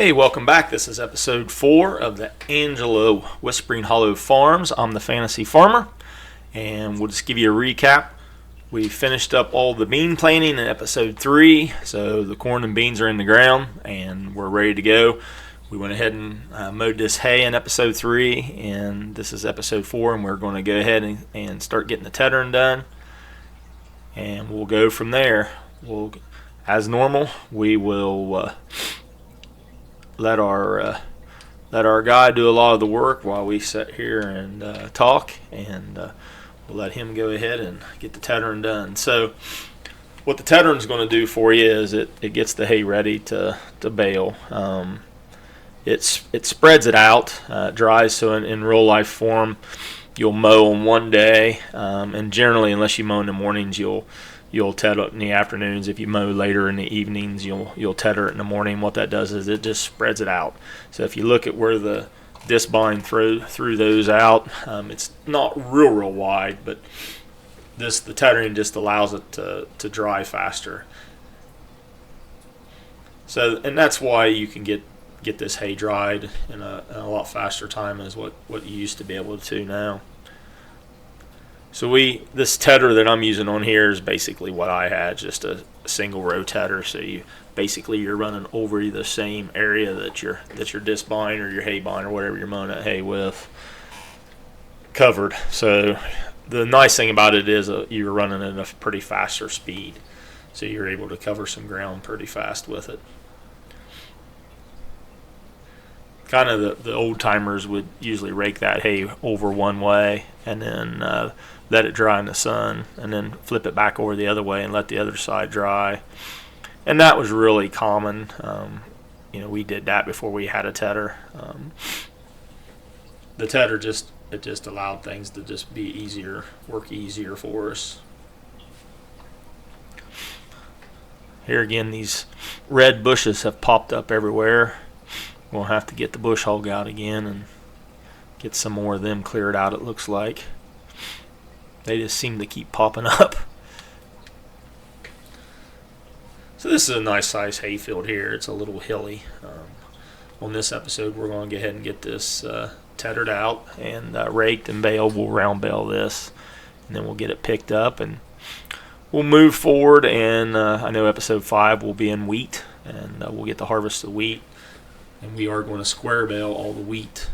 Hey, welcome back. This is episode 4 of the Angelo Whispering Hollow Farms. I'm the Fantasy Farmer, and we'll just give you a recap. We finished up all the bean planting in episode 3, so the corn and beans are in the ground, and we're ready to go. We went ahead and mowed this hay in episode 3, and this is episode 4, and we're going to go ahead and start getting the tethering done, and we'll go from there. As normal, we will let our guy do a lot of the work while we sit here and talk, and we'll let him go ahead and get the tethering done. So what the tethering is going to do for you is it gets the hay ready to bale. It spreads it out, dries, so in real life form you'll mow on one day, and generally unless you mow in the mornings you'll tether it in the afternoons. If you mow later in the evenings, you'll tether it in the morning. What that does is it just spreads it out. So if you look at where the disc bind through those out, it's not real wide, but the tethering just allows it to dry faster. So, and that's why you can get this hay dried in a lot faster time as what you used to be able to now. So this tedder that I'm using on here is basically what I had, just a single row tedder. So you're running over the same area that your disc bind or your hay bind or whatever you're mowing that hay with covered. So the nice thing about it is you're running at a pretty faster speed, so you're able to cover some ground pretty fast with it. Kind of the old timers would usually rake that hay over one way and then let it dry in the sun, and then flip it back over the other way and let the other side dry. And that was really common. We did that before we had a tedder. The tedder just allowed things to just be easier, work easier for us. Here again, these red bushes have popped up everywhere. We'll have to get the bush hog out again and get some more of them cleared out, it looks like. They just seem to keep popping up. So this is a nice size hayfield here. It's a little hilly. On this episode, we're going to go ahead and get this tethered out and raked and baled. We'll round bale this, and then we'll get it picked up, and we'll move forward. And I know episode 5 will be in wheat, and we'll get to harvest the wheat. And we are going to square bale all the wheat,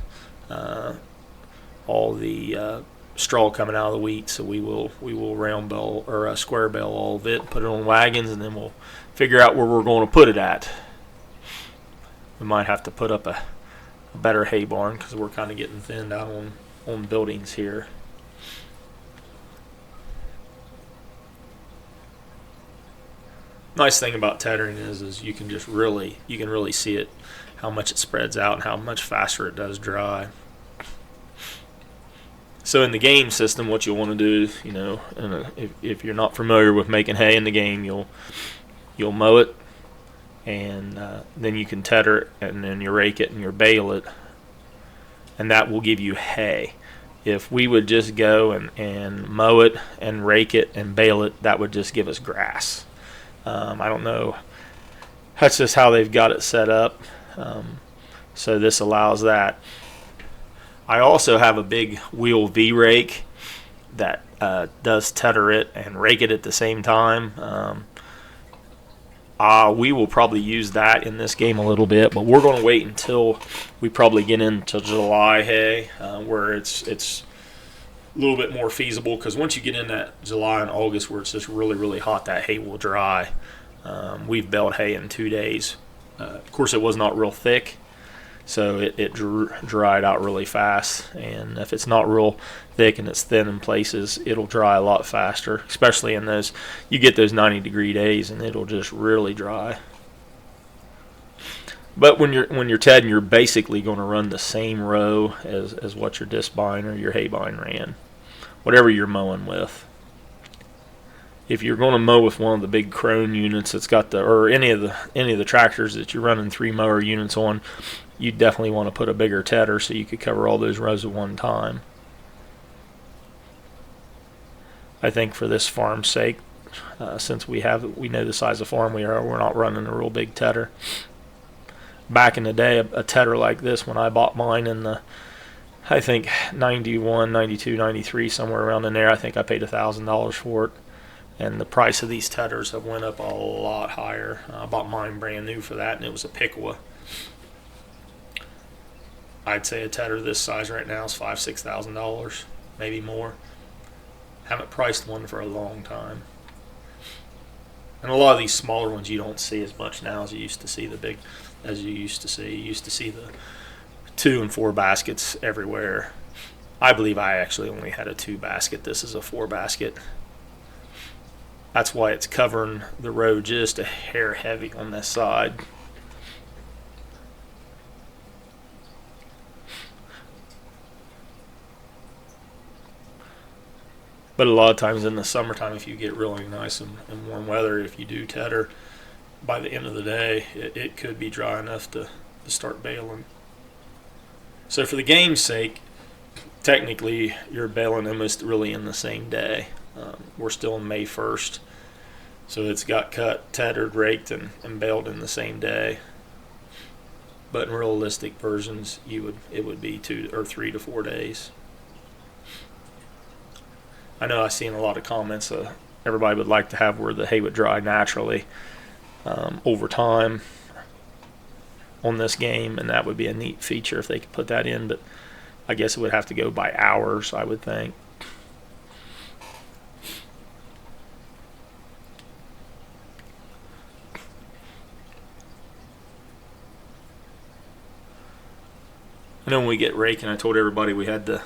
all the straw coming out of the wheat. So we will round bale or square bale all of it, put it on wagons, and then we'll figure out where we're going to put it at. We might have to put up a better hay barn because we're kind of getting thinned out on buildings here. Nice thing about tethering is you can really see it, how much it spreads out and how much faster it does dry. So in the game system, what you'll want to do, if you're not familiar with making hay in the game, you'll mow it, and then you can tether it, and then you rake it and you bale it, and that will give you hay. If we would just go and mow it and rake it and bale it, that would just give us grass. I don't know. That's just how they've got it set up. So this allows that. I also have a big wheel V rake that does tether it and rake it at the same time. We will probably use that in this game a little bit, but we're going to wait until we probably get into July hay, where it's a little bit more feasible, because once you get in that July and August where it's just really hot, that hay will dry. We've baled hay in 2 days. Of course, it was not real thick, so it dried out really fast. And if it's not real thick and it's thin in places, it'll dry a lot faster, especially in those, you get those 90-degree days, and it'll just really dry. But when you're tedding, you're basically going to run the same row as what your disc bind or your hay bind ran, whatever you're mowing with. If you're going to mow with one of the big crone units that's got or any of the tractors that you're running 3 mower units on, you definitely want to put a bigger tedder so you could cover all those rows at one time. I think for this farm's sake, since we know the size of farm we're not running a real big tedder. back in the day, a tedder like this, when I bought mine in the, I think 91, 92, 93, somewhere around in there, I think I paid $1,000 for it. And the price of these tedders have went up a lot higher. I bought mine brand new for that, and it was a Piqua. I'd say a tedder this size right now is $5,000, $6,000, maybe more. Haven't priced one for a long time. And a lot of these smaller ones you don't see as much now as you used to see the big, as you used to see. You used to see the 2 and 4 baskets everywhere. I believe I actually only had a 2 basket. This is a 4 basket. That's why it's covering the row just a hair heavy on this side. But a lot of times in the summertime, if you get really nice and warm weather, if you do tedder, by the end of the day, it could be dry enough to start baling. So for the game's sake, technically you're baling almost really in the same day. We're still in May 1st, so it's got cut, teddered, raked, and baled in the same day. But in realistic versions, it would be 2 or 3 to 4 days. I know I've seen a lot of comments. Everybody would like to have where the hay would dry naturally over time on this game, and that would be a neat feature if they could put that in, but I guess it would have to go by hours, I would think. And then when we get raking, I told everybody we had a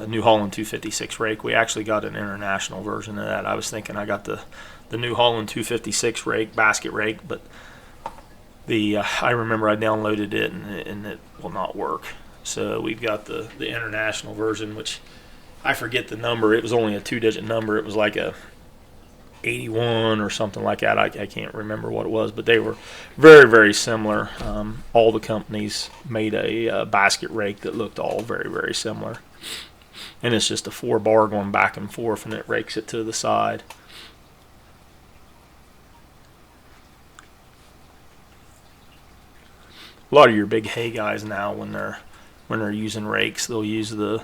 New Holland 256 rake. We actually got an international version of that. I was thinking I got the New Holland 256 rake, basket rake, but I remember I downloaded it and it will not work. So we've got the international version, which I forget the number. It was only a 2-digit number. It was like a 81 or something like that. I can't remember what it was, but they were very, very similar. All the companies made a basket rake that looked all very, very similar. And it's just a 4-bar going back and forth, and it rakes it to the side. A lot of your big hay guys now, when they're using rakes, they'll use the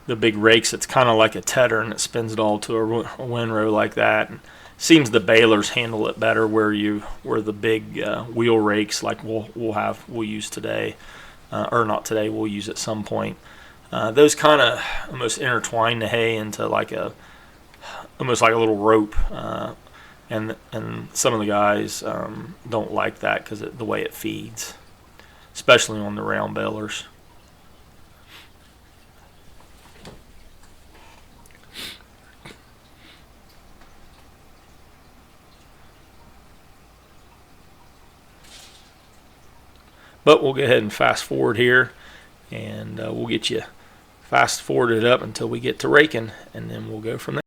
big rakes. It's kind of like a tedder, and it spins it all to a windrow like that. And it seems the balers handle it better where the big wheel rakes like we'll use today, or not today. We'll use at some point. Those kind of almost intertwine the hay into almost like a little rope, and some of the guys don't like that because the way it feeds, especially on the round balers. But we'll go ahead and fast forward here, and we'll get you fast forwarded up until we get to raking, and then we'll go from there.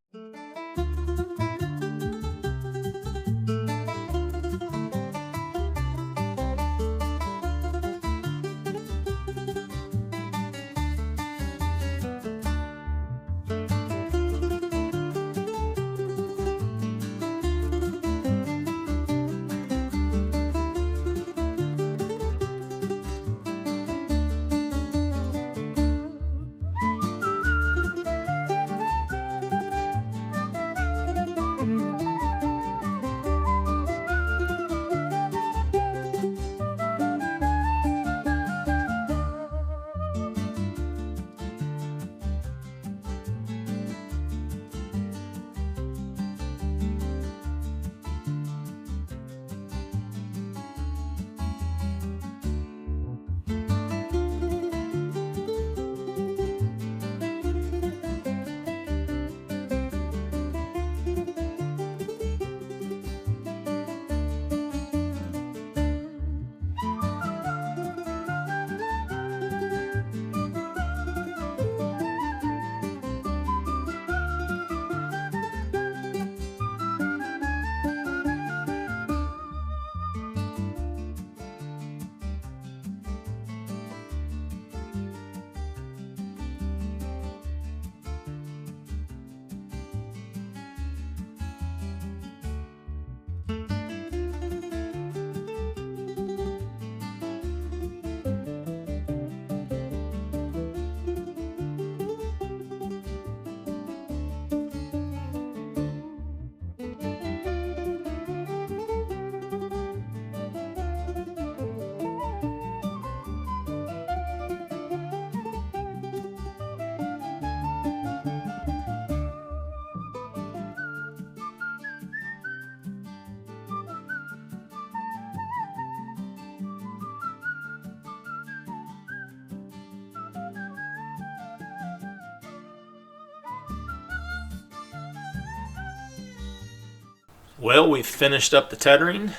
Well, we've finished up the tethering.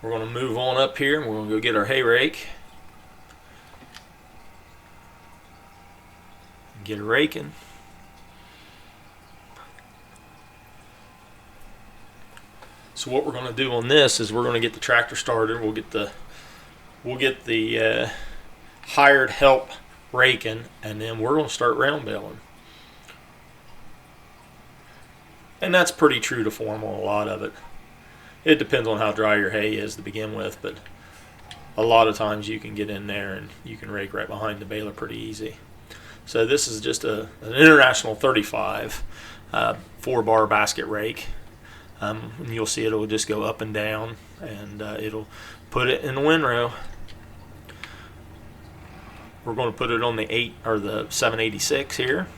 We're going to move on up here and we're going to go get our hay rake. Get it raking. So what we're going to do on this is we're going to get the tractor started. We'll get the hired help raking, and then we're going to start round baling. And that's pretty true to form on a lot of it. It depends on how dry your hay is to begin with, but a lot of times you can get in there and you can rake right behind the baler pretty easy. So this is just an International 35 4-bar basket rake. And you'll see it'll just go up and down, and it'll put it in the windrow. We're going to put it on the 786 here.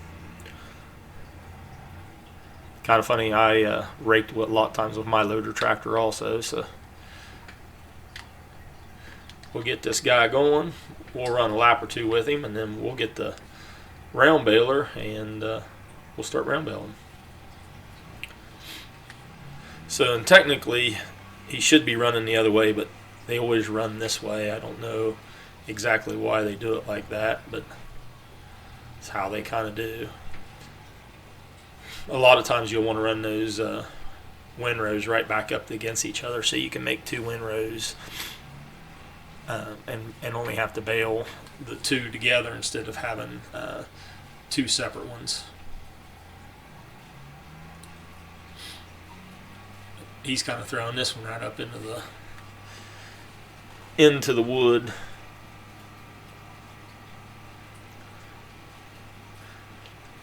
Kind of funny, I raked a lot of times with my loader tractor also, so we'll get this guy going. We'll run a lap or two with him, and then we'll get the round baler, and we'll start round baling. So, and technically, he should be running the other way, but they always run this way. I don't know exactly why they do it like that, but it's how they kind of do. A lot of times you'll want to run those windrows right back up against each other so you can make 2 windrows and only have to bale the 2 together instead of having 2 separate ones. He's kind of throwing this one right up into the wood.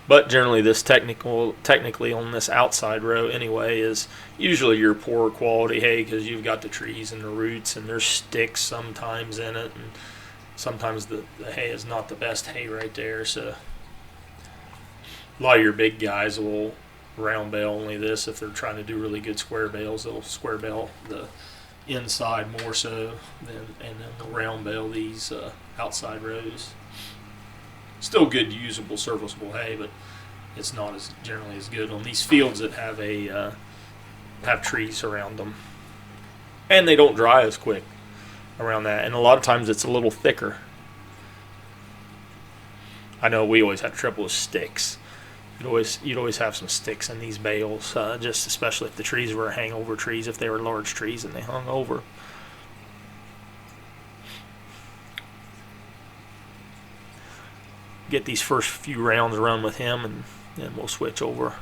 But generally this technically on this outside row anyway is usually your poorer quality hay because you've got the trees and the roots and there's sticks sometimes in it, and sometimes the hay is not the best hay right there. So a lot of your big guys will round bale only this. If they're trying to do really good square bales, they'll square bale the inside more so and then they'll round bale these outside rows. Still good usable serviceable hay, but it's not as generally as good on these fields that have trees around them, and they don't dry as quick around that, and a lot of times it's a little thicker. I know we always had trouble with sticks. You'd always have some sticks in these bales, just especially if the trees were hangover trees, if they were large trees and they hung over. Get these first few rounds run with him, and then we'll switch over.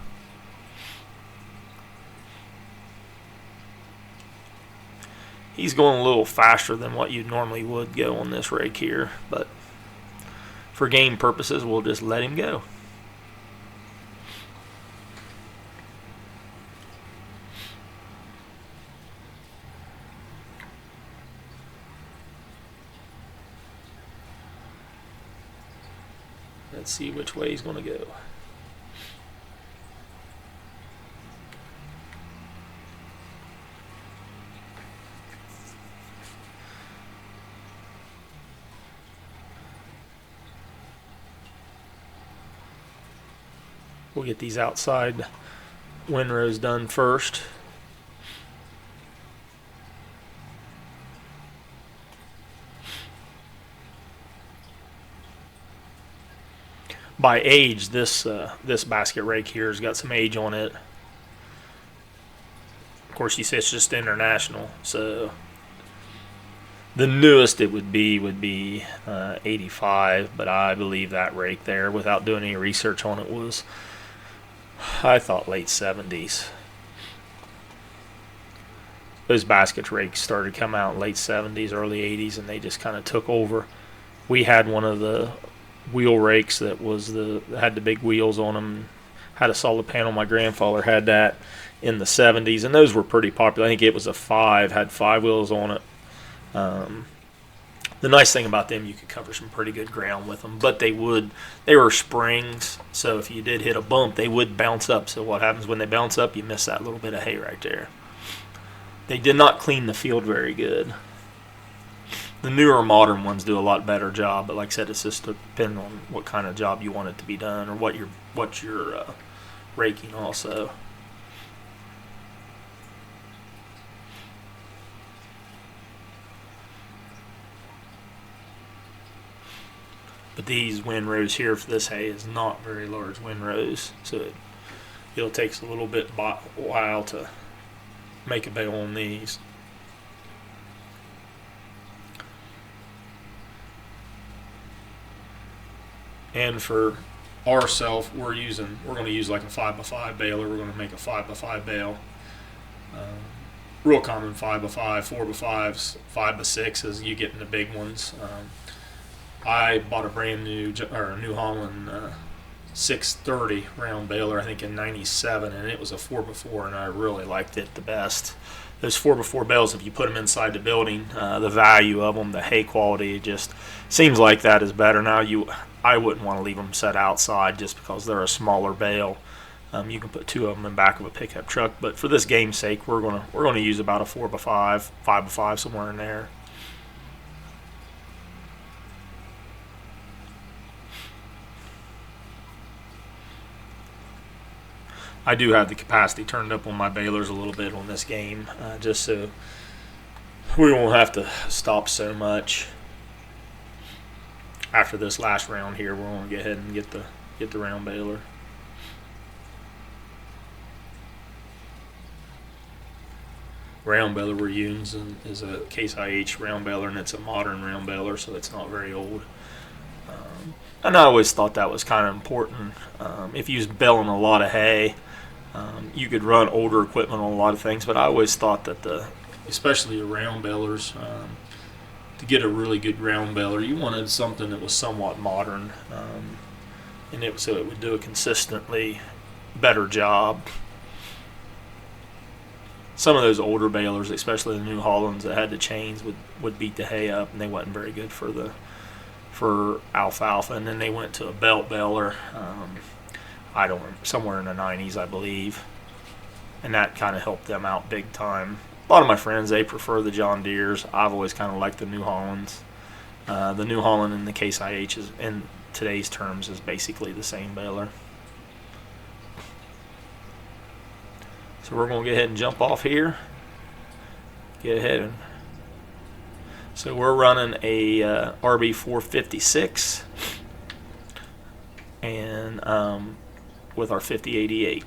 He's going a little faster than what you normally would go on this rake here, but for game purposes, we'll just let him go. Let's see which way he's going to go. We'll get these outside windrows done first. By age, this basket rake here has got some age on it. Of course, you say it's just international, so the newest it would be 85, but I believe that rake there, without doing any research on it, was, I thought, late 70s. Those basket rakes started coming out in late 70s, early 80s, and they just kind of took over. We had one of the wheel rakes that had the big wheels on them, had a solid panel. My grandfather had that in the 70s, and those were pretty popular. I think it was a 5, had 5 wheels on it. The nice thing about them, you could cover some pretty good ground with them, but they were springs, so if you did hit a bump, they would bounce up. So what happens when they bounce up, you miss that little bit of hay right there. They did not clean the field very good. The newer modern ones do a lot better job, but like I said, it's just depending on what kind of job you want it to be done, or what you're raking also. But these windrows here for this hay is not very large windrows, so it'll take a little bit while to make a bale on these. And for ourselves, we're going to use like a 5x5 baler. We're going to make a 5x5 bale. Real common 5x5, 4x5s, 5x6s. You get in the big ones. I bought a brand new New Holland 630 round baler, I think in '97, and it was a 4x4, and I really liked it the best. Those 4x4 bales, if you put them inside the building, the value of them, the hay quality, it just seems like that is better. Now, I wouldn't want to leave them set outside just because they're a smaller bale. You can put two of them in the back of a pickup truck, but for this game's sake, we're gonna use about a 4x5, 5x5, somewhere in there. I do have the capacity turned up on my balers a little bit on this game, just so we won't have to stop so much. After this last round here, we're going to go ahead and get the round baler. Round baler we're using is a Case IH round baler, and it's a modern round baler, so it's not very old. And I always thought that was kind of important. If you was baling a lot of hay, you could run older equipment on a lot of things, but I always thought that especially the round balers, to get a really good round baler, you wanted something that was somewhat modern, so it would do a consistently better job. Some of those older balers, especially the New Hollands that had the chains, would beat the hay up, and they wasn't very good for alfalfa. And then they went to a belt baler, somewhere in the '90s, I believe, and that kind of helped them out big time. A lot of my friends, they prefer the John Deeres. I've always kind of liked the New Hollands. The New Holland and the Case IH is, in today's terms, is basically the same baler. So we're going to go ahead and jump off here. Get ahead. So we're running a RB456 and with our 5088.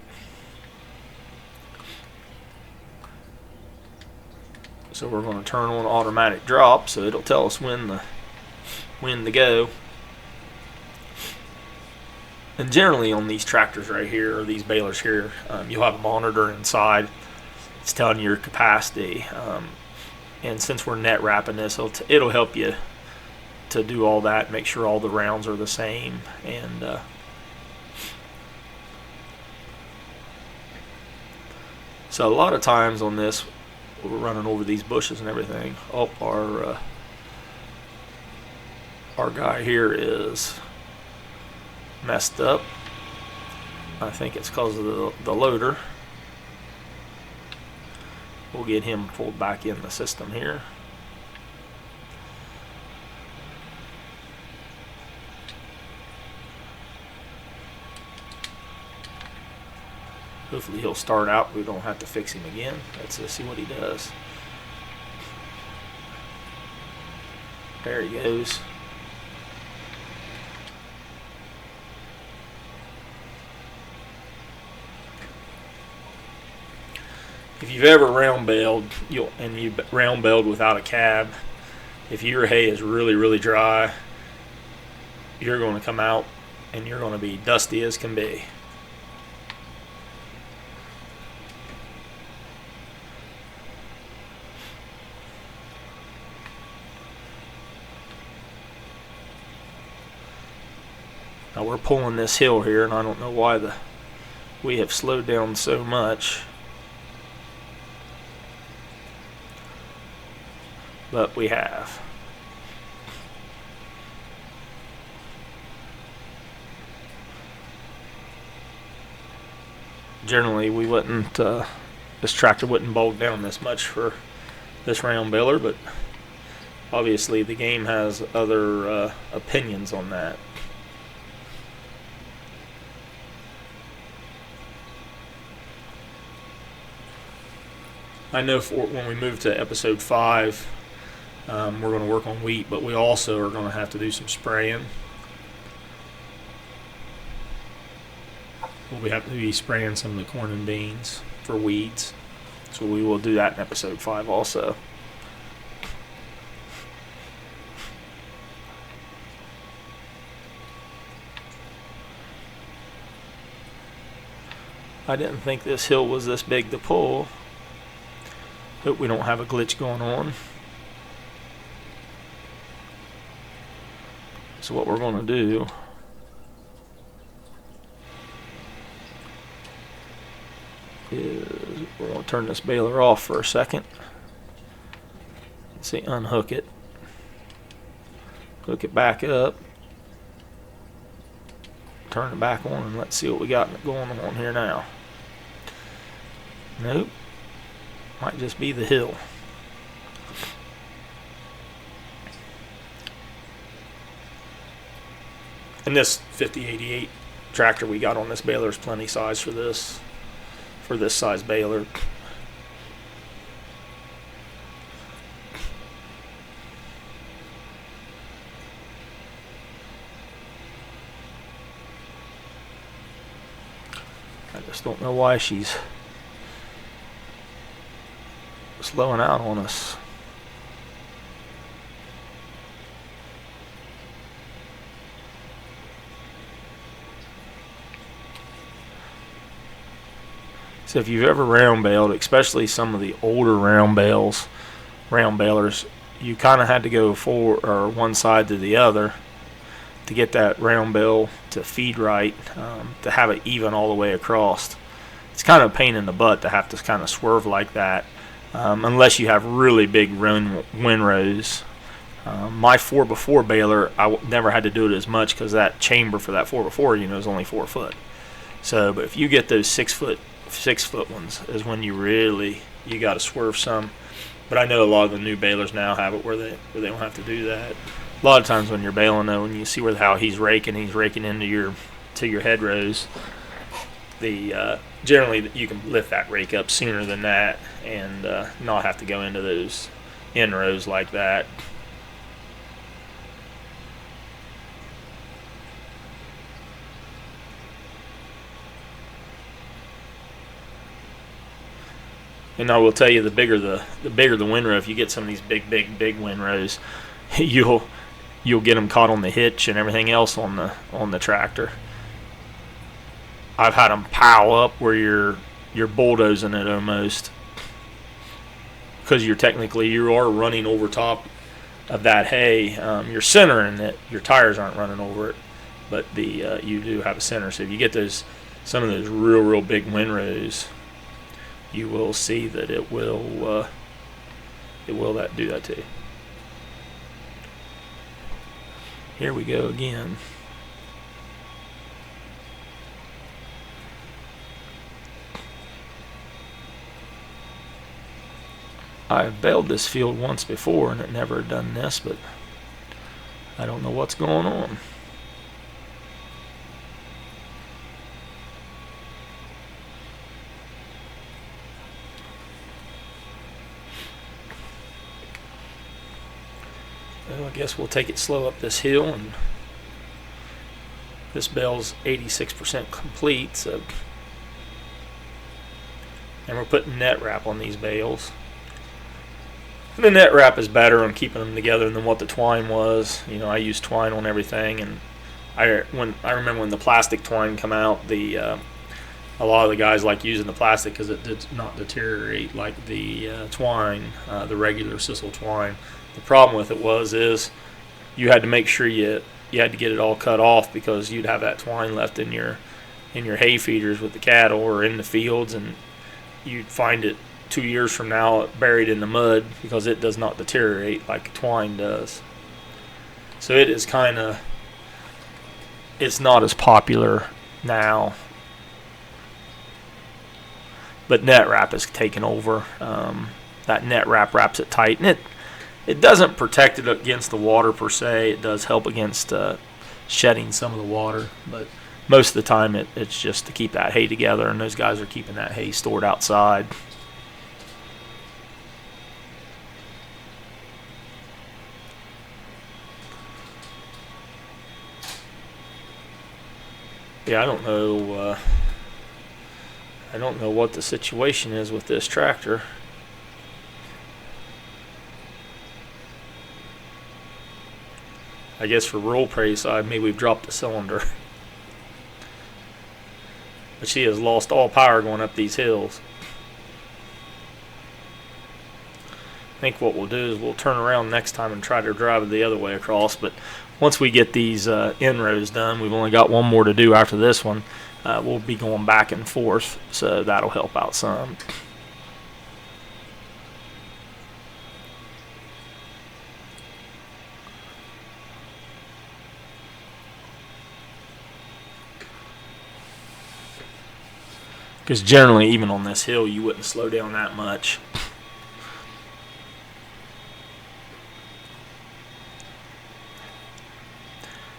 So we're going to turn on automatic drop, so it'll tell us when to go. And generally on these tractors right here, or these balers here, you'll have a monitor inside. It's telling you your capacity. And since we're net wrapping this, it'll help you to do all that, make sure all the rounds are the same. And so a lot of times on this, we're running over these bushes and everything. Oh, our guy here is messed up. I think it's because of the loader. We'll get him pulled back in the system here. Hopefully he'll start out. We don't have to fix him again. Let's see what he does. There he goes. If you've ever round baled, you've round baled without a cab, if your hay is really, really dry, you're going to come out and you're going to be dusty as can be. Now we're pulling this hill here, and I don't know why we have slowed down so much. But we have. Generally, we wouldn't. This tractor wouldn't bog down this much for this round baler, but obviously the game has other opinions on that. I know when we move to episode 5. We're going to work on wheat, but we also are going to have to do some spraying. we'll have to be spraying some of the corn and beans for weeds. So we will do that in episode 5 also. I didn't think this hill was this big to pull. Hope we don't have a glitch going on. So what we're going to do is we're going to turn this baler off for a second. Let's see, unhook it. Hook it back up. Turn it back on and let's see what we got going on here now. Nope. Might just be the hill. And this 5088 tractor we got on this baler is plenty size for this size baler. I just don't know why she's slowing out on us. So if you've ever round baled, especially some of the older round balers, you kind of had to go forward or one side to the other to get that round bale to feed right, to have it even all the way across. It's kind of a pain in the butt to have to kind of swerve like that, unless you have really big windrows. My 4x4 baler, I never had to do it as much because that chamber for that 4x4, is only 4 foot. So, but if you get those 6 foot ones, is when you got to swerve some. But I know a lot of the new balers now have it where they don't have to do that. A lot of times when you're baling, though, when you see how he's raking into your head rows, generally you can lift that rake up sooner than that and not have to go into those end rows like that. And I will tell you, the bigger the windrow, if you get some of these big windrows, you'll get them caught on the hitch and everything else on the tractor. I've had them pile up where you're bulldozing it almost, because you are running over top of that hay. You're centering it. Your tires aren't running over it, but you do have a center. So if you get some of those real big windrows, you will see that it will do that to you. Here we go again. I've baled this field once before and it never done this, but I don't know what's going on. Well, I guess we'll take it slow up this hill, and this bale's 86% complete, so, and we're putting net wrap on these bales. And the net wrap is better on keeping them together than what the twine was. I use twine on everything, and I remember when the plastic twine come out, a lot of the guys like using the plastic because it did not deteriorate like the twine, the regular sisal twine. The problem with it is you had to make sure you had to get it all cut off, because you'd have that twine left in your hay feeders with the cattle or in the fields, and you'd find it 2 years from now buried in the mud because it does not deteriorate like twine does. So it's not as popular now, but net wrap has taken over. That net wrap wraps it tight, and it doesn't protect it against the water per se. It does help against shedding some of the water, but most of the time it's just to keep that hay together, and those guys are keeping that hay stored outside. Yeah, I don't know I don't know what the situation is with this tractor. I guess for roll prey side, maybe we've dropped the cylinder. But she has lost all power going up these hills. I think what we'll do is we'll turn around next time and try to drive it the other way across. But once we get these in-rows done, we've only got one more to do after this one. We'll be going back and forth, so that'll help out some. Because generally, even on this hill, you wouldn't slow down that much.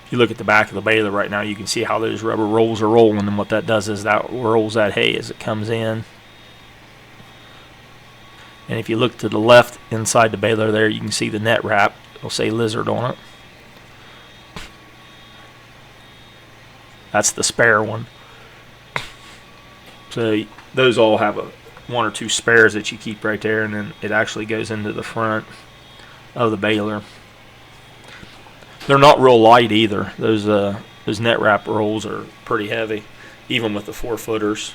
If you look at the back of the baler right now, you can see how those rubber rolls are rolling, and what that does is that rolls that hay as it comes in. And if you look to the left inside the baler there, you can see the net wrap. It'll say lizard on it. That's the spare one. So those all have one or two spares that you keep right there, and then it actually goes into the front of the baler. They're not real light either. Those net wrap rolls are pretty heavy, even with the 4-footers.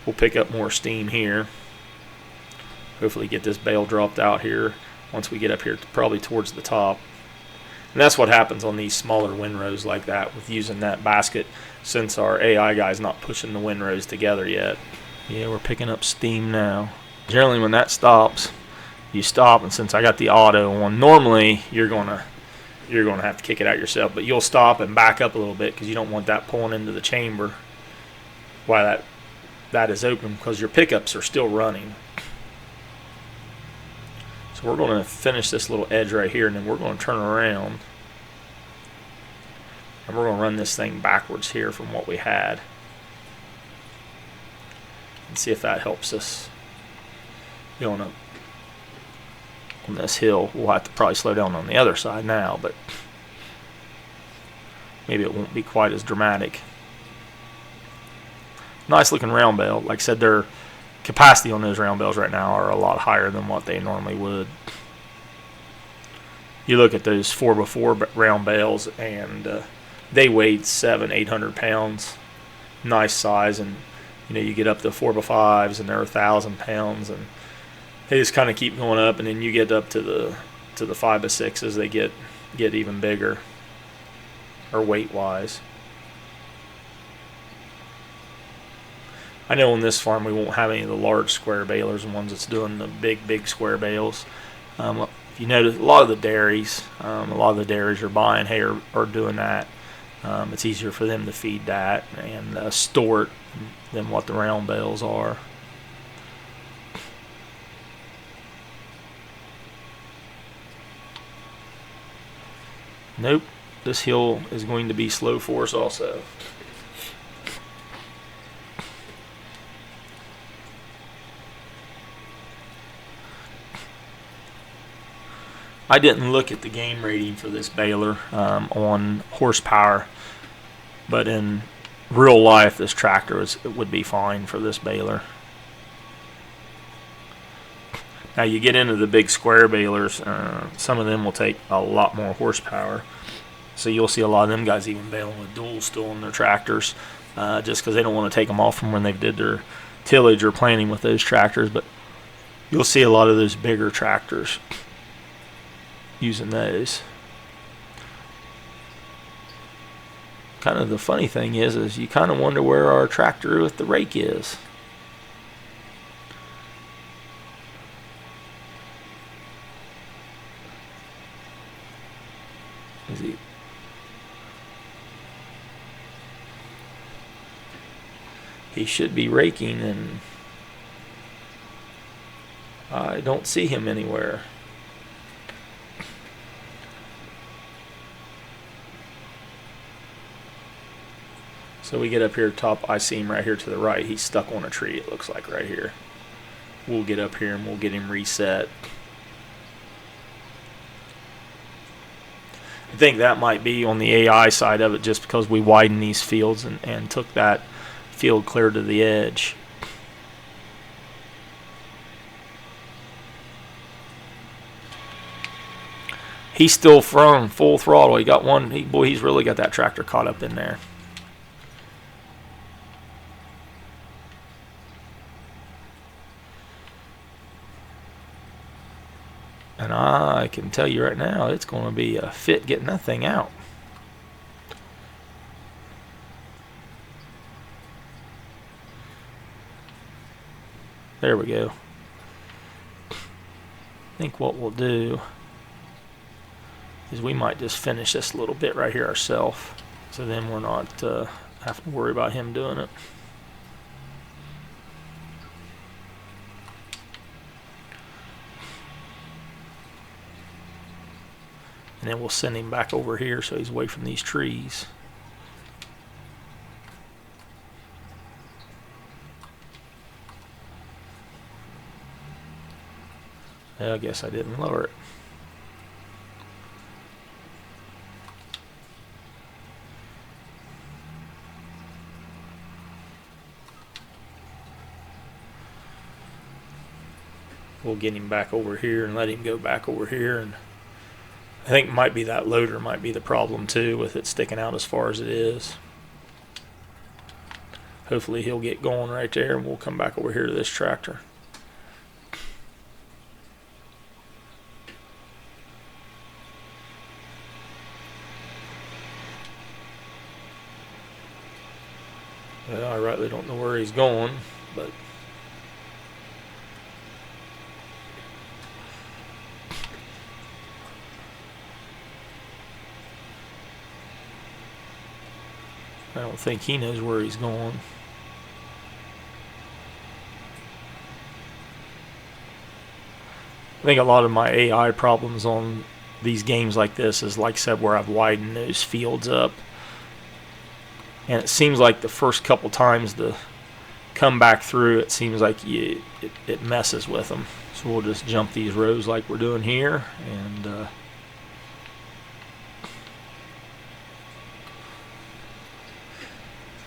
We'll pick up more steam here. Hopefully get this bale dropped out here once we get up here, probably towards the top. And that's what happens on these smaller windrows like that with using that basket, since our AI guy's not pushing the windrows together yet. Yeah, we're picking up steam now. Generally when that stops, you stop, and since I got the auto on, normally you're gonna have to kick it out yourself, but you'll stop and back up a little bit because you don't want that pulling into the chamber while that is open, because your pickups are still running. So we're going to finish this little edge right here, and then we're going to turn around and we're going to run this thing backwards here from what we had and see if that helps us going up on this hill. We'll have to probably slow down on the other side now, but maybe it won't be quite as dramatic. Nice looking round bale. Like I said, their capacity on those round bales right now are a lot higher than what they normally would. You look at those 4x4 round bales, and they weighed 700-800 pounds. Nice size, and you get up to 4x5s, and they're 1,000 pounds, and they just kind of keep going up, and then you get up to the 5x6s, they get even bigger, or weight wise. I know on this farm we won't have any of the large square balers and ones that's doing the big square bales. If you notice, a lot of the dairies are buying hay or doing that. It's easier for them to feed that and store it than what the round bales are. Nope, this hill is going to be slow for us also. I didn't look at the game rating for this baler on horsepower, but in real life this tractor would be fine for this baler. Now you get into the big square balers, some of them will take a lot more horsepower, so you'll see a lot of them guys even baling with duals still on their tractors, just because they don't want to take them off from when they did their tillage or planting with those tractors. But you'll see a lot of those bigger tractors using those. Kind of the funny thing is you kind of wonder where our tractor with the rake is. Is he? He should be raking, and I don't see him anywhere. So we get up here top, I see him right here to the right. He's stuck on a tree, it looks like, right here. We'll get up here and we'll get him reset. I think that might be on the AI side of it, just because we widened these fields and took that field clear to the edge. He's still from full throttle. He got one. Boy, he's really got that tractor caught up in there. And I can tell you right now, it's going to be a fit getting that thing out. There we go. I think what we'll do is we might just finish this little bit right here ourselves, so then we're not having to worry about him doing it. And then we'll send him back over here so he's away from these trees. I guess I didn't lower it. We'll get him back over here and let him go back over here. And I think it might be that loader might be the problem too, with it sticking out as far as it is. Hopefully he'll get going right there, and we'll come back over here to this tractor. Well, I rightly don't know where he's going, but I don't think he knows where he's going. I think a lot of my AI problems on these games like this is, like I said, where I've widened those fields up. And it seems like the first couple times to come back through, it seems like it messes with them. So we'll just jump these rows like we're doing here, and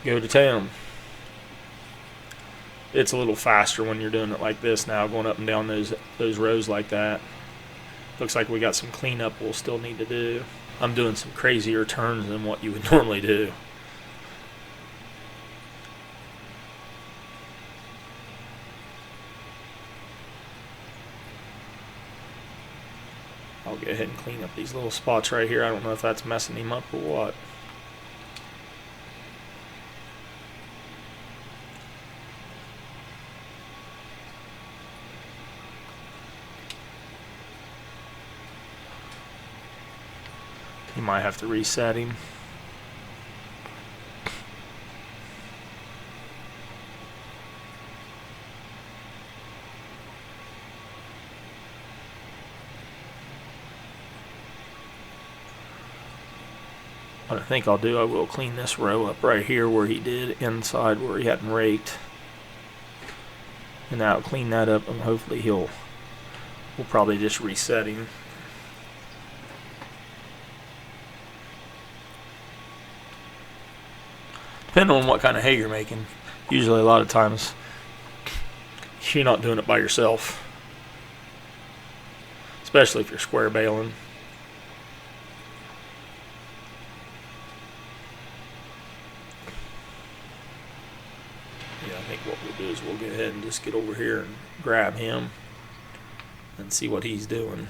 go to town. It's a little faster when you're doing it like this now, going up and down those rows like that. Looks like we got some cleanup we'll still need to do. I'm doing some crazier turns than what you would normally do. I'll go ahead and clean up these little spots right here. I don't know if that's messing him up or what. You might have to reset him. What I think I'll do, I will clean this row up right here where he did, inside where he hadn't raked. And now I'll clean that up, and hopefully we'll probably just reset him. Depending on what kind of hay you're making, usually a lot of times you're not doing it by yourself, especially if you're square baling. Yeah, I think what we'll do is we'll go ahead and just get over here and grab him and see what he's doing.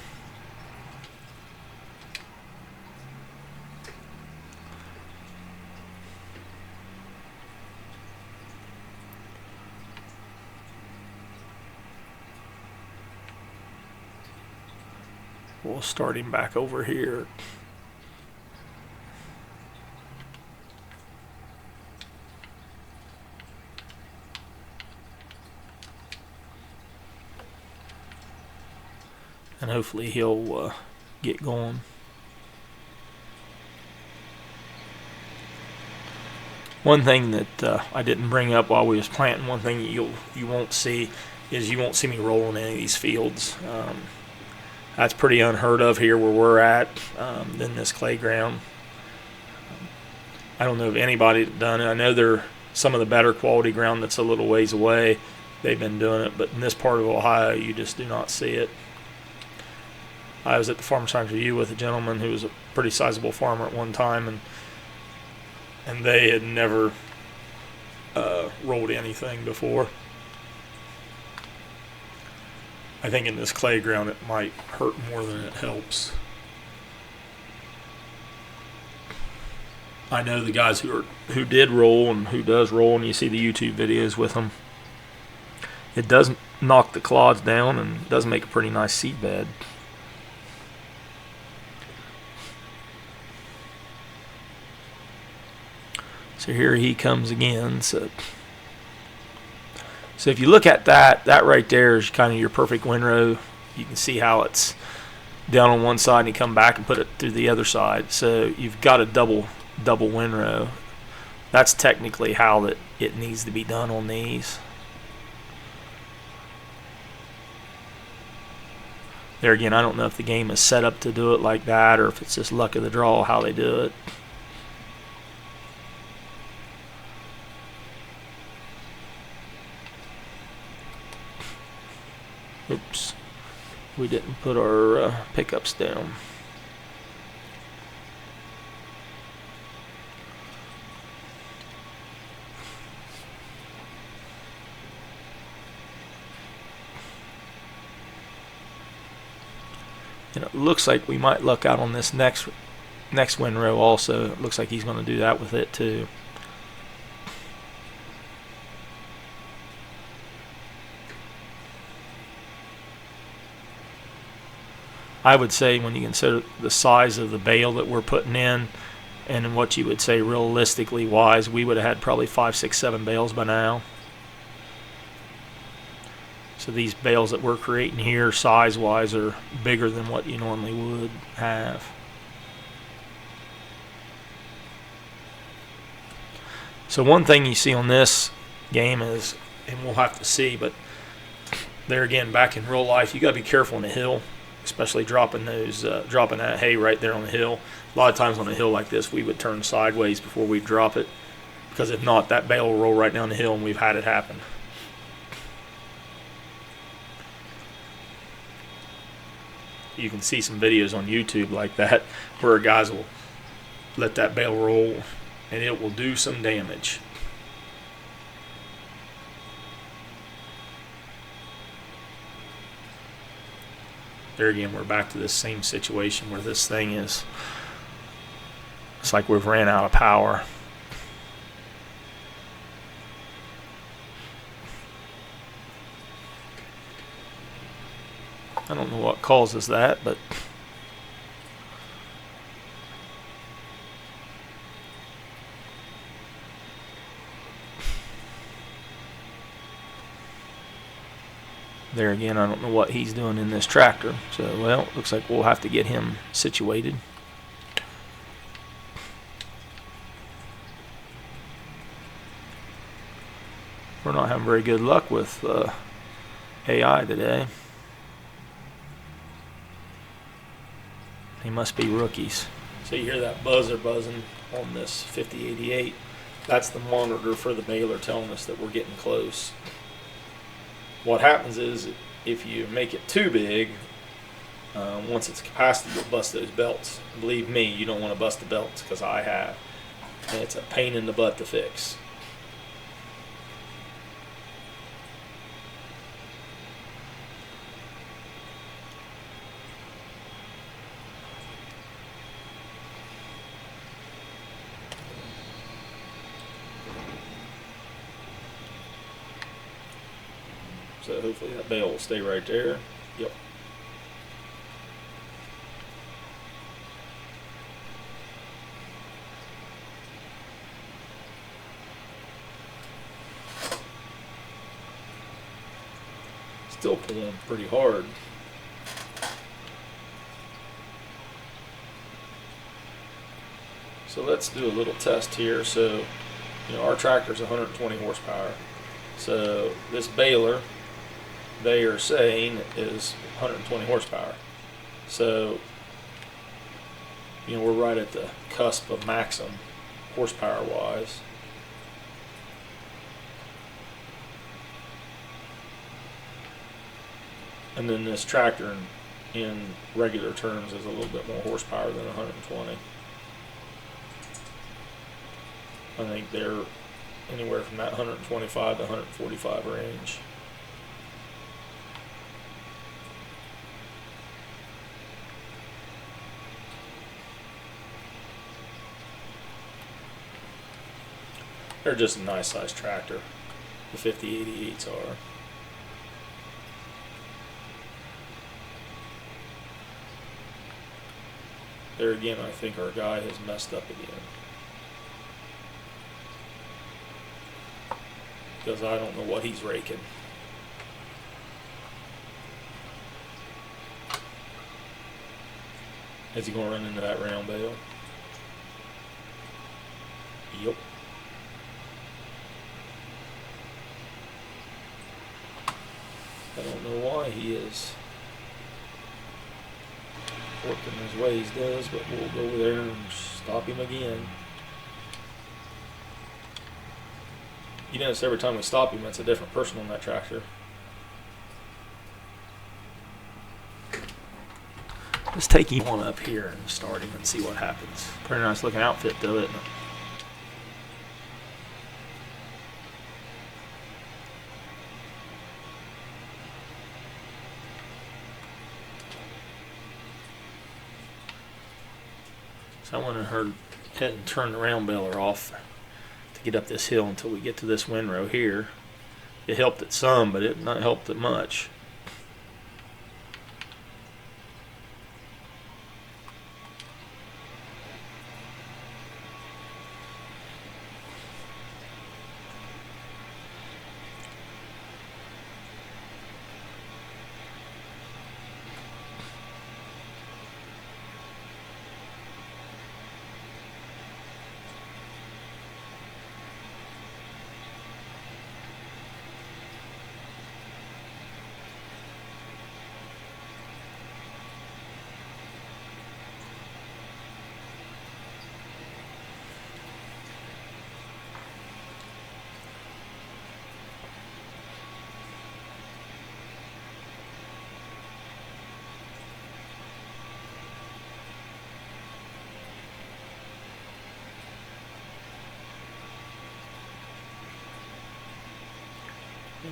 We'll start him back over here. And hopefully he'll get going. One thing that I didn't bring up while we was planting, one thing you won't see is you won't see me rolling any of these fields. That's pretty unheard of here where we're at in this clay ground. I don't know of anybody that's done it. I know there some of the better quality ground that's a little ways away, they've been doing it, but in this part of Ohio, you just do not see it. I was at the Farm Science Review with a gentleman who was a pretty sizable farmer at one time, and they had never rolled anything before. I think in this clay ground it might hurt more than it helps. I know the guys who did roll and who does roll, and you see the YouTube videos with them. It does knock the clods down and does make a pretty nice seed bed. So here he comes again. So if you look at that right there is kind of your perfect windrow. You can see how it's down on one side and you come back and put it through the other side. So you've got a double windrow. That's technically how it needs to be done on these. There again, I don't know if the game is set up to do it like that or if it's just luck of the draw how they do it. Oops, we didn't put our pickups down. And it looks like we might luck out on this next windrow also. It looks like he's going to do that with it too. I would say when you consider the size of the bale that we're putting in and what you would say realistically wise, we would have had probably 5, 6, 7 bales by now. So these bales that we're creating here size-wise are bigger than what you normally would have. So one thing you see on this game is, and we'll have to see, but there again, back in real life, you got to be careful on the hill, especially dropping that hay right there on the hill. A lot of times on a hill like this, we would turn sideways before we drop it, because if not, that bale will roll right down the hill, and we've had it happen. You can see some videos on YouTube like that where guys will let that bale roll and it will do some damage. There again, we're back to this same situation where this thing is, it's like we've ran out of power. I don't know what causes that, but there again, I don't know what he's doing in this tractor. So, well, looks like we'll have to get him situated. We're not having very good luck with AI today. They must be rookies. So you hear that buzzer buzzing on this 5088. That's the monitor for the baler telling us that we're getting close. What happens is if you make it too big, once it's capacity, you'll bust those belts. Believe me, you don't want to bust the belts, because I have. And it's a pain in the butt to fix. So hopefully that bale will stay right there. Yep. Still pulling pretty hard. So let's do a little test here. So, our tractor's 120 horsepower. So this baler, they are saying, is 120 horsepower. So, we're right at the cusp of maximum horsepower wise. And then this tractor in regular terms is a little bit more horsepower than 120. I think they're anywhere from that 125 to 145 range. They're just a nice size tractor. The 5088s are. There again, I think our guy has messed up again. Because I don't know what he's raking. Is he going to run into that round bale? Yep. I don't know why he is working his ways does, but we'll go over there and stop him again. You notice every time we stop him, it's a different person on that tractor. Let's take him on up here and start him and see what happens. Pretty nice looking outfit though, isn't it? So I went ahead and turned the round baler off to get up this hill until we get to this windrow here. It helped it some, but it not helped it much.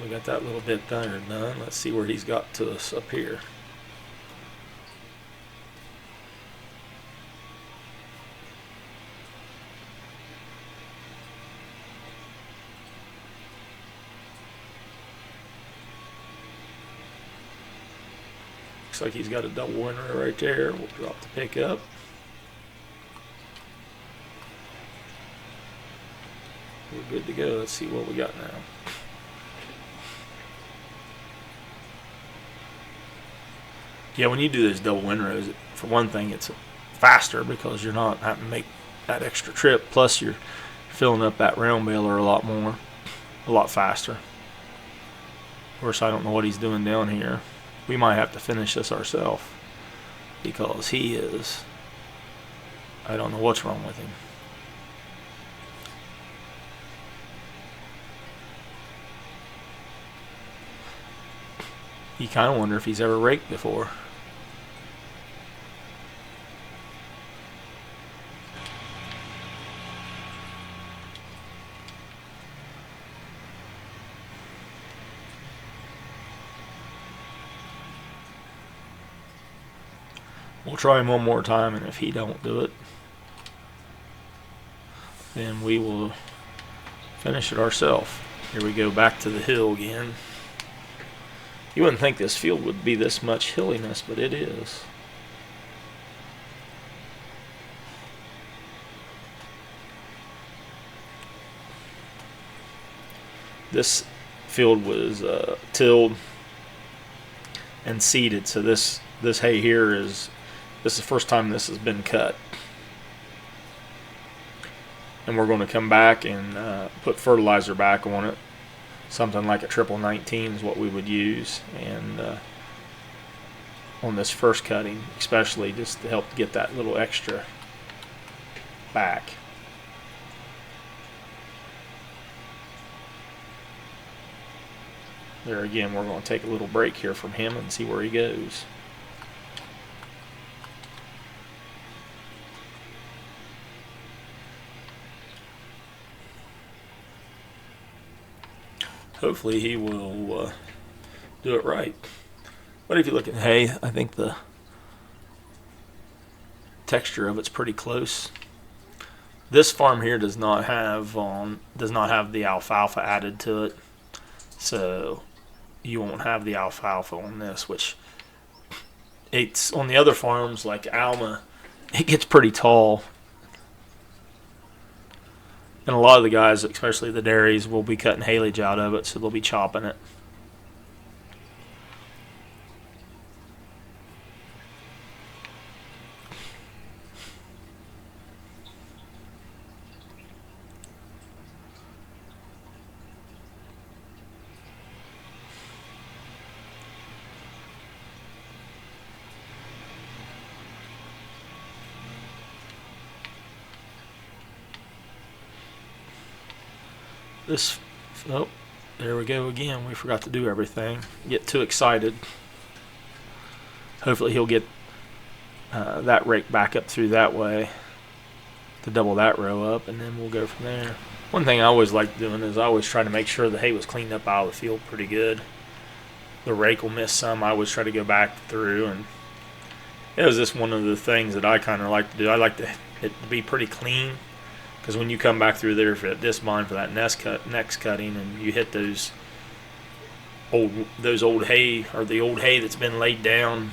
We got that little bit done. Let's see where he's got to us up here. Looks like he's got a double windrow right there. We'll drop the pickup. We're good to go. Let's see what we got now. Yeah, when you do those double windrows, for one thing, it's faster because you're not having to make that extra trip. Plus, you're filling up that round baler a lot faster. Of course, I don't know what he's doing down here. We might have to finish this ourselves because he is. I don't know what's wrong with him. You kind of wonder if he's ever raked before. We'll try him one more time, and if he don't do it, then we will finish it ourselves. Here we go back to the hill again. You wouldn't think this field would be this much hilliness, but it is. This field was tilled and seeded, so this hay here is the first time this has been cut. And we're going to come back and put fertilizer back on it. Something like a triple 19 is what we would use, and on this first cutting, especially just to help get that little extra back. There again, we're going to take a little break here from him and see where he goes. Hopefully he will do it right. But if you look at hay, I think the texture of it's pretty close. This farm here does not have the alfalfa added to it, so you won't have the alfalfa on this. Which it's on the other farms like Alma, it gets pretty tall. And a lot of the guys, especially the dairies, will be cutting haylage out of it, so they'll be chopping it. Oh, there we go again. We forgot to do everything. Get too excited. Hopefully he'll get that rake back up through that way to double that row up, and then we'll go from there. One thing I always like doing is I always try to make sure the hay was cleaned up out of the field pretty good. The rake will miss some. I always try to go back through, and it was just one of the things that I kind of like to do. I like it to be pretty clean. Because when you come back through there for this mine for that next cutting, and you hit those old hay, or the old hay that's been laid down,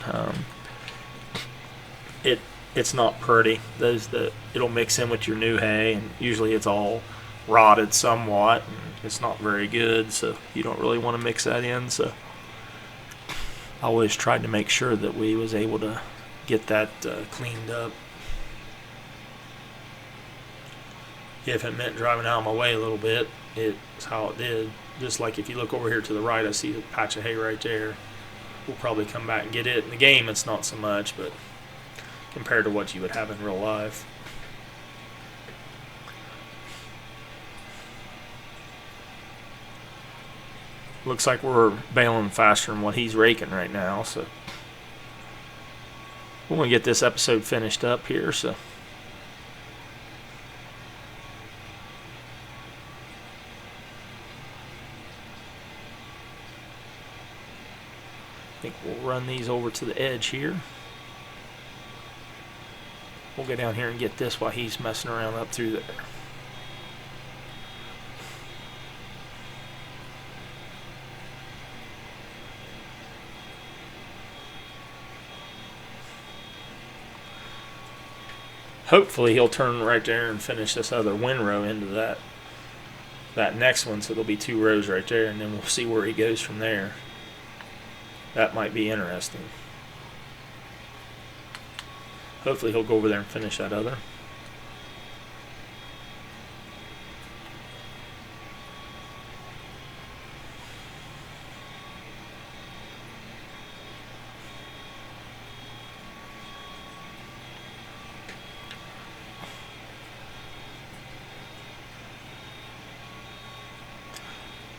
it's not pretty. It'll mix in with your new hay, and usually it's all rotted somewhat, and it's not very good. So you don't really want to mix that in. So I always tried to make sure that we was able to get that cleaned up. If it meant driving out of my way a little bit, it's how it did. Just like if you look over here to the right, I see a patch of hay right there. We'll probably come back and get it. In the game, it's not so much, but compared to what you would have in real life. Looks like we're baling faster than what he's raking right now, so we're going to get this episode finished up here, so I think we'll run these over to the edge here. We'll go down here and get this while he's messing around up through there. Hopefully he'll turn right there and finish this other windrow into that next one, so there'll be 2 rows right there, and then we'll see where he goes from there. That might be interesting. Hopefully he'll go over there and finish that other.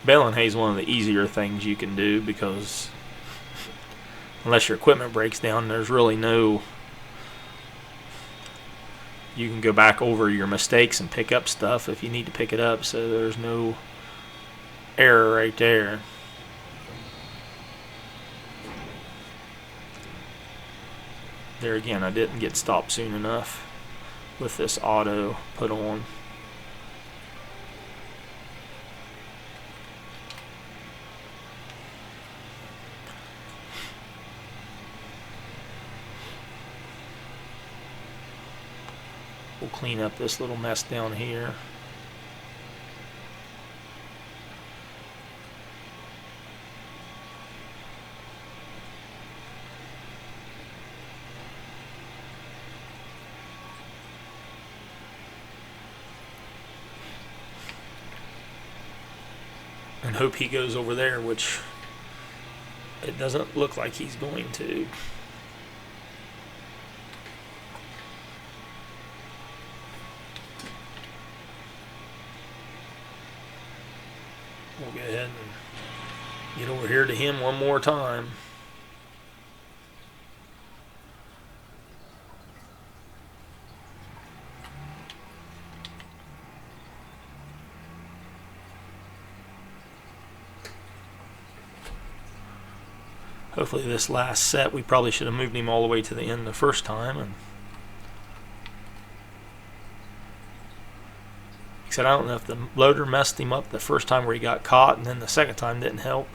Baling hay is one of the easier things you can do, because unless your equipment breaks down, there's really no... You can go back over your mistakes and pick up stuff if you need to pick it up, so there's no error right there. There again, I didn't get stopped soon enough with this auto put on. We'll clean up this little mess down here. And hope he goes over there, which it doesn't look like he's going to. We'll go ahead and get over here to him one more time. Hopefully this last set, we probably should have moved him all the way to the end the first time. And except I don't know if the loader messed him up the first time where he got caught, and then the second time didn't help.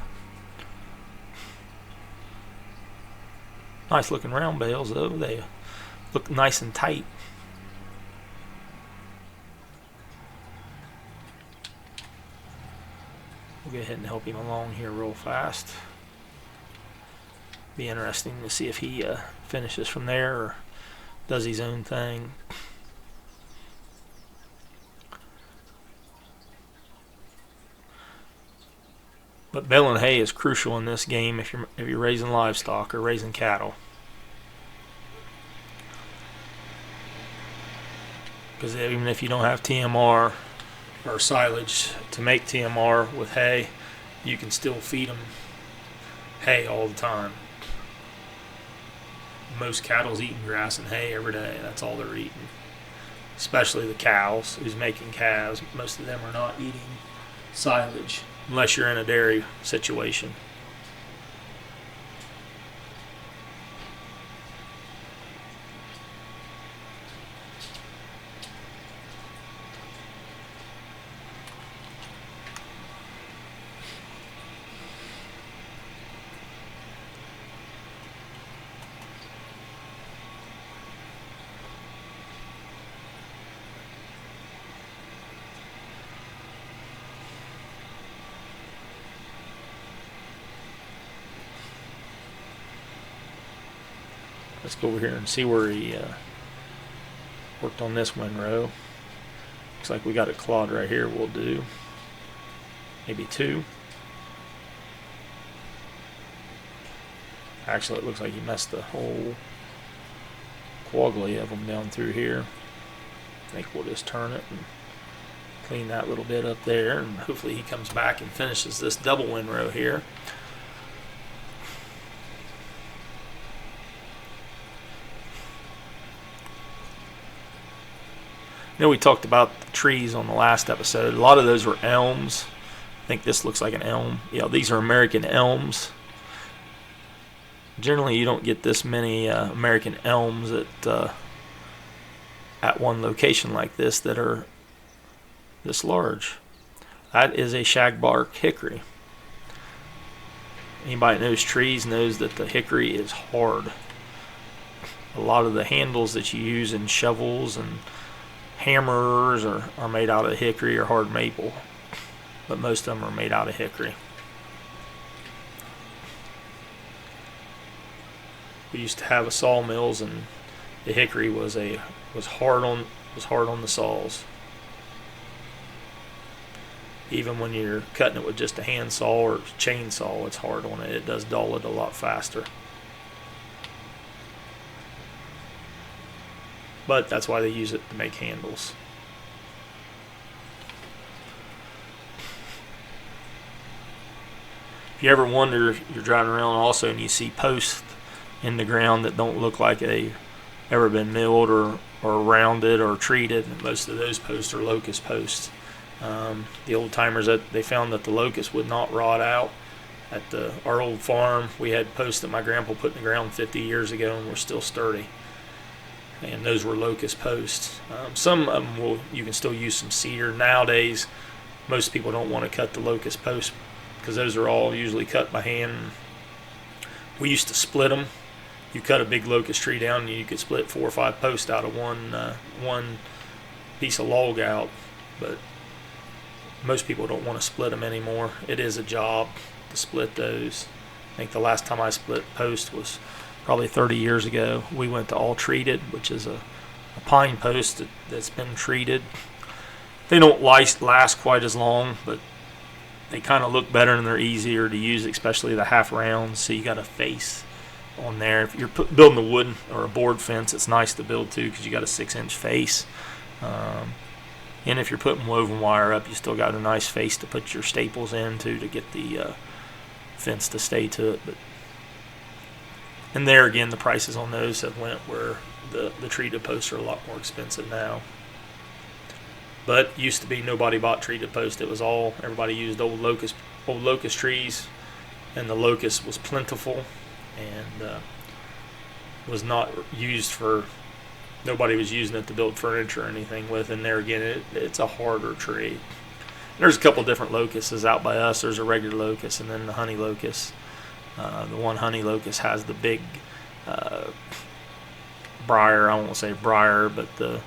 Nice looking round bales though. They look nice and tight. We'll go ahead and help him along here real fast. Be interesting to see if he finishes from there or does his own thing. But baling hay is crucial in this game if you're raising livestock or raising cattle. Because even if you don't have TMR or silage to make TMR with hay, you can still feed them hay all the time. Most cattle's eating grass and hay every day. That's all they're eating. Especially the cows who's making calves. Most of them are not eating silage unless you're in a dairy situation. Let's go over here and see where he worked on this windrow. Looks like we got a clod right here. We'll do maybe two. Actually, it looks like he messed the whole quagly of them down through here. I think we'll just turn it and clean that little bit up there, and hopefully he comes back and finishes this double windrow here. I know we talked about the trees on the last episode. A lot of those were elms. I think this looks like an elm. Yeah, these are American elms. Generally, you don't get this many American elms at one location like this that are this large. That is a shagbark hickory. Anybody that knows trees knows that the hickory is hard. A lot of the handles that you use in shovels and hammers are made out of hickory or hard maple, but most of them are made out of hickory. We used to have a sawmills, and the hickory was hard on the saws. Even when you're cutting it with just a hand saw or chainsaw, it's hard on it. It does dull it a lot faster. But that's why they use it to make handles. If you ever wonder, you're driving around also and you see posts in the ground that don't look like they've ever been milled or rounded or treated, most of those posts are locust posts. The old timers, that they found that the locust would not rot out. At our old farm, we had posts that my grandpa put in the ground 50 years ago and were still sturdy. And those were locust posts. Some of them you can still use some cedar. Nowadays, most people don't want to cut the locust posts because those are all usually cut by hand. We used to split them. You cut a big locust tree down and you could split 4 or 5 posts out of one piece of log out. But most people don't want to split them anymore. It is a job to split those. I think the last time I split post was probably 30 years ago. We went to all treated, which is a pine post that's been treated. They don't last quite as long, but they kind of look better and they're easier to use, especially the half rounds. So you got a face on there. If you're building a wood or a board fence, it's nice to build too because you got a 6-inch face. And if you're putting woven wire up, you still got a nice face to put your staples into to get the fence to stay to it. And there again, the prices on those have went where the treated posts are a lot more expensive now. But used to be nobody bought treated posts. It was all, everybody used old locust trees, and the locust was plentiful and was not used for, nobody was using it to build furniture or anything with. And there again, it's a harder tree. And there's a couple different locusts out by us. There's a regular locust and then the honey locust. The one honey locust has the big briar, I won't say briar, but the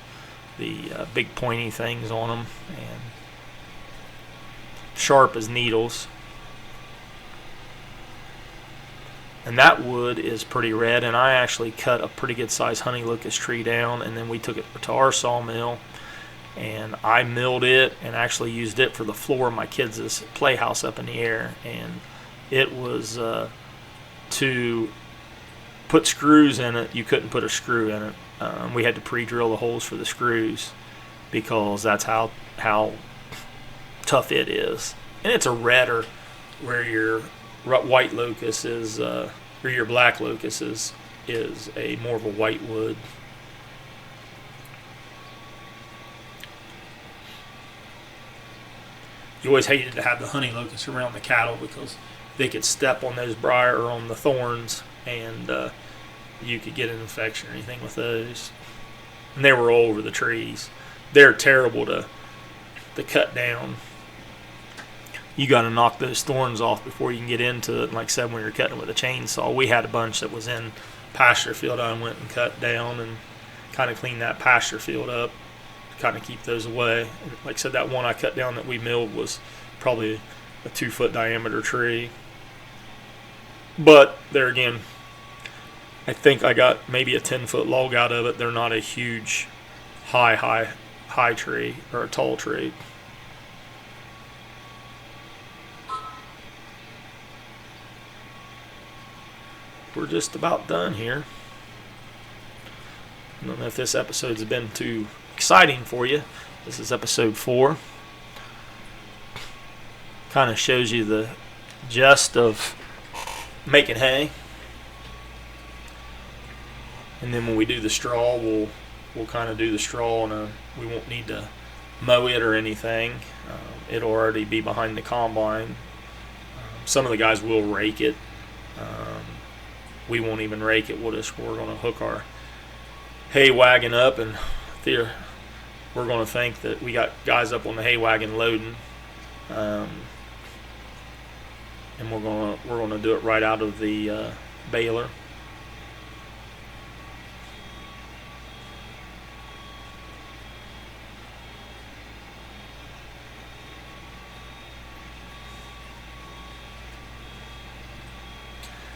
big pointy things on them and sharp as needles. And that wood is pretty red, and I actually cut a pretty good sized honey locust tree down, and then we took it to our sawmill and I milled it and actually used it for the floor of my kids' playhouse up in the air. And it was to put screws in it, you couldn't put a screw in it. We had to pre-drill the holes for the screws because that's how tough it is. And it's a redder, where your white locust is, or your black locust is a more of a white wood. You always hated to have the honey locust around the cattle because they could step on those briar or on the thorns, and you could get an infection or anything with those. And they were all over the trees. They're terrible to cut down. You got to knock those thorns off before you can get into it. And like I said, when you're cutting with a chainsaw, we had a bunch that was in pasture field I went and cut down and kind of cleaned that pasture field up to kind of keep those away. And like I said, that one I cut down that we milled was probably a 2-foot diameter tree. But there again, I think I got maybe a 10-foot log out of it. They're not a huge, high tree or a tall tree. We're just about done here. I don't know if this episode's been too exciting for you. This is episode 4. Kind of shows you the gist of making hay. And then when we do the straw, we'll kind of do the straw, and we won't need to mow it or anything. It'll already be behind the combine. Some of the guys will rake it. We won't even rake it. We're going to hook our hay wagon up, and we're going to think that we got guys up on the hay wagon loading, and we're going to do it right out of the baler.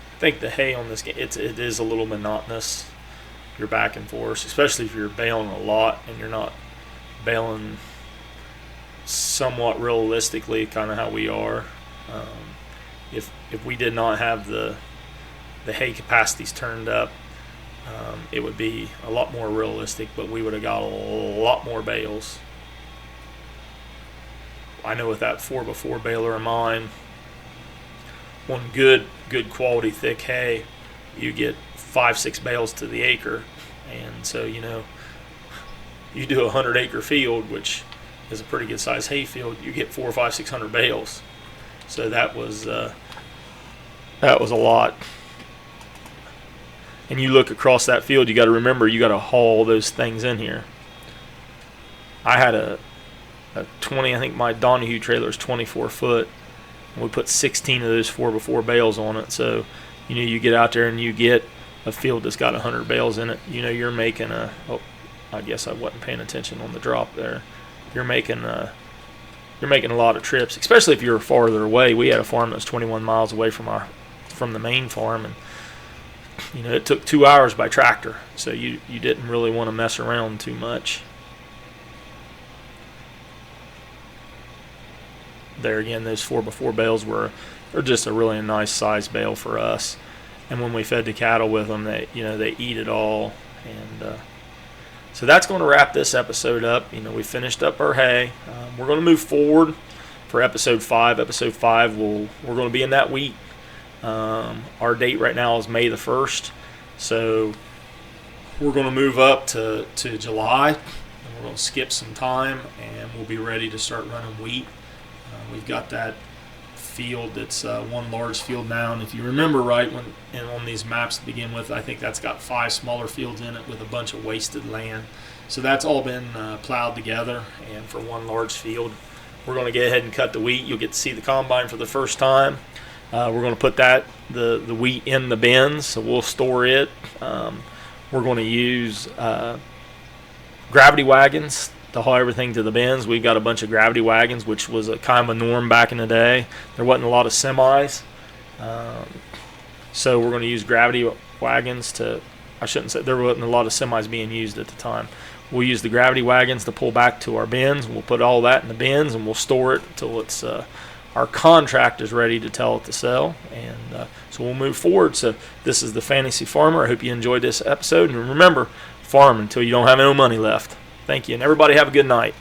I think the hay on this game, it is a little monotonous. You're back and forth, especially if you're baling a lot and you're not baling somewhat realistically, kind of how we are. If we did not have the hay capacities turned up, it would be a lot more realistic, but we would have got a lot more bales. I know with that 4x4 baler of mine, on good quality thick hay, you get 5-6 bales to the acre. And so, you do a 100-acre field, which is a pretty good size hay field, you get 400, 500, 600 bales. So that was a lot. And you look across that field, you got to remember, you got to haul those things in here. I had a 20, I think my Donahue trailer is 24 foot. We put 16 of those 4x4 bales on it. So, you get out there and you get a field that's got 100 bales in it. You're making I guess I wasn't paying attention on the drop there. You're making a lot of trips, especially if you're farther away. We had a farm that was 21 miles away from the main farm, and it took 2 hours by tractor. So you didn't really want to mess around too much. There again, those 4x4 bales are just a really nice size bale for us. And when we fed the cattle with them, they eat it all. And So that's going to wrap this episode up. We finished up our hay. We're going to move forward for episode 5. Episode 5, we're going to be in that wheat. Our date right now is May the 1st. So we're going to move up to July. And we're going to skip some time, and we'll be ready to start running wheat. We've got that field that's one large field now, and if you remember right, on these maps to begin with, I think that's got 5 smaller fields in it with a bunch of wasted land. So that's all been plowed together, and for one large field, we're going to get ahead and cut the wheat. You'll get to see the combine for the first time. We're going to put the wheat in the bins, so we'll store it. We're going to use gravity wagons to haul everything to the bins. We've got a bunch of gravity wagons, which was a kind of a norm back in the day. There wasn't a lot of semis, so we're going to use gravity wagons to. I shouldn't say there wasn't a lot of semis being used at the time. We'll use the gravity wagons to pull back to our bins. We'll put all that in the bins, and we'll store it until it's our contract is ready to tell it to sell. And so we'll move forward. So this is the Fantasy Farmer. I hope you enjoyed this episode, and remember, farm until you don't have no money left. Thank you, and everybody have a good night.